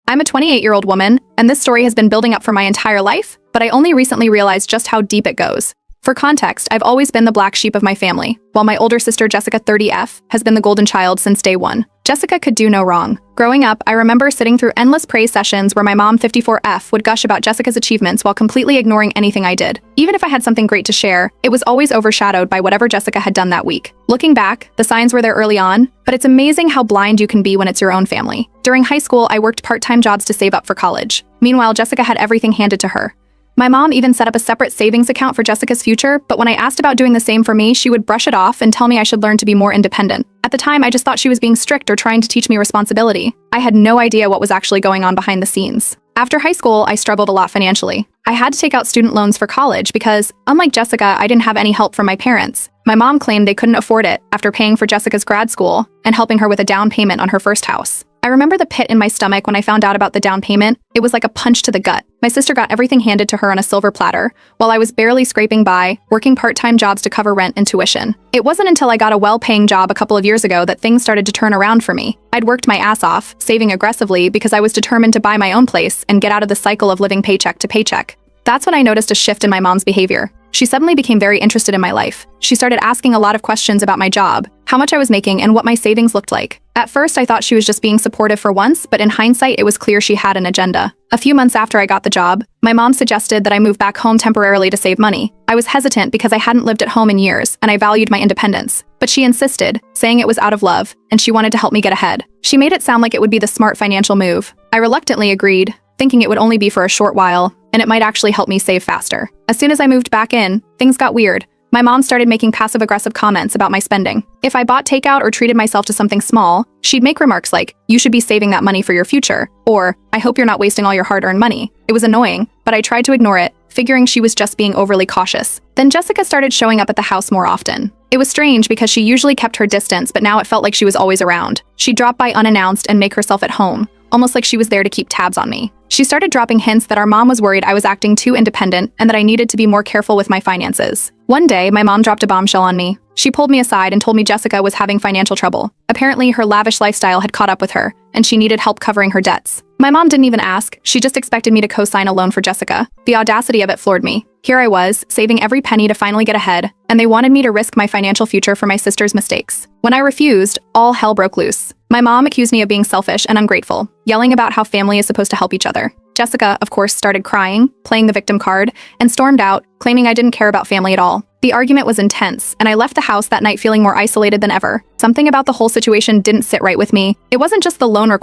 I'm a 28-year-old woman, and this story has been building up for my entire life, but I only recently realized just how deep it goes. For context, I've always been the black sheep of my family, while my older sister Jessica 30F has been the golden child since day one. Jessica could do no wrong. Growing up, I remember sitting through endless praise sessions where my mom 54F would gush about Jessica's achievements while completely ignoring anything I did. Even if I had something great to share, it was always overshadowed by whatever Jessica had done that week. Looking back, the signs were there early on, but it's amazing how blind you can be when it's your own family. During high school, I worked part-time jobs to save up for college. Meanwhile, Jessica had everything handed to her. My mom even set up a separate savings account for Jessica's future, but when I asked about doing the same for me, she would brush it off and tell me I should learn to be more independent. At the time, I just thought she was being strict or trying to teach me responsibility. I had no idea what was actually going on behind the scenes. After high school, I struggled a lot financially. I had to take out student loans for college because, unlike Jessica, I didn't have any help from my parents. My mom claimed they couldn't afford it after paying for Jessica's grad school and helping her with a down payment on her first house. I remember the pit in my stomach when I found out about the down payment. It was like a punch to the gut. My sister got everything handed to her on a silver platter, while I was barely scraping by, working part-time jobs to cover rent and tuition. It wasn't until I got a well-paying job a couple of years ago that things started to turn around for me. I'd worked my ass off, saving aggressively because I was determined to buy my own place and get out of the cycle of living paycheck to paycheck. That's when I noticed a shift in my mom's behavior. She suddenly became very interested in my life. She started asking a lot of questions about my job, how much I was making, and what my savings looked like. At first, I thought she was just being supportive for once, but in hindsight, it was clear she had an agenda. A few months after I got the job, my mom suggested that I move back home temporarily to save money. I was hesitant because I hadn't lived at home in years, and I valued my independence. But she insisted, saying it was out of love, and she wanted to help me get ahead. She made it sound like it would be the smart financial move. I reluctantly agreed, thinking it would only be for a short while, and it might actually help me save faster. As soon as I moved back in, things got weird. My mom started making passive-aggressive comments about my spending. If I bought takeout or treated myself to something small, she'd make remarks like, "You should be saving that money for your future," or, "I hope you're not wasting all your hard-earned money." It was annoying, but I tried to ignore it, figuring she was just being overly cautious. Then Jessica started showing up at the house more often. It was strange because she usually kept her distance, but now it felt like she was always around. She'd drop by unannounced and make herself at home, almost like she was there to keep tabs on me. She started dropping hints that our mom was worried I was acting too independent and that I needed to be more careful with my finances. One day, my mom dropped a bombshell on me. She pulled me aside and told me Jessica was having financial trouble. Apparently, her lavish lifestyle had caught up with her, and she needed help covering her debts. My mom didn't even ask. She just expected me to co-sign a loan for Jessica. The audacity of it floored me. Here I was, saving every penny to finally get ahead, and they wanted me to risk my financial future for my sister's mistakes. When I refused, all hell broke loose. My mom accused me of being selfish and ungrateful, yelling about how family is supposed to help each other. Jessica, of course, started crying, playing the victim card, and stormed out, claiming I didn't care about family at all. The argument was intense, and I left the house that night feeling more isolated than ever. Something about the whole situation didn't sit right with me. It wasn't just the loan request.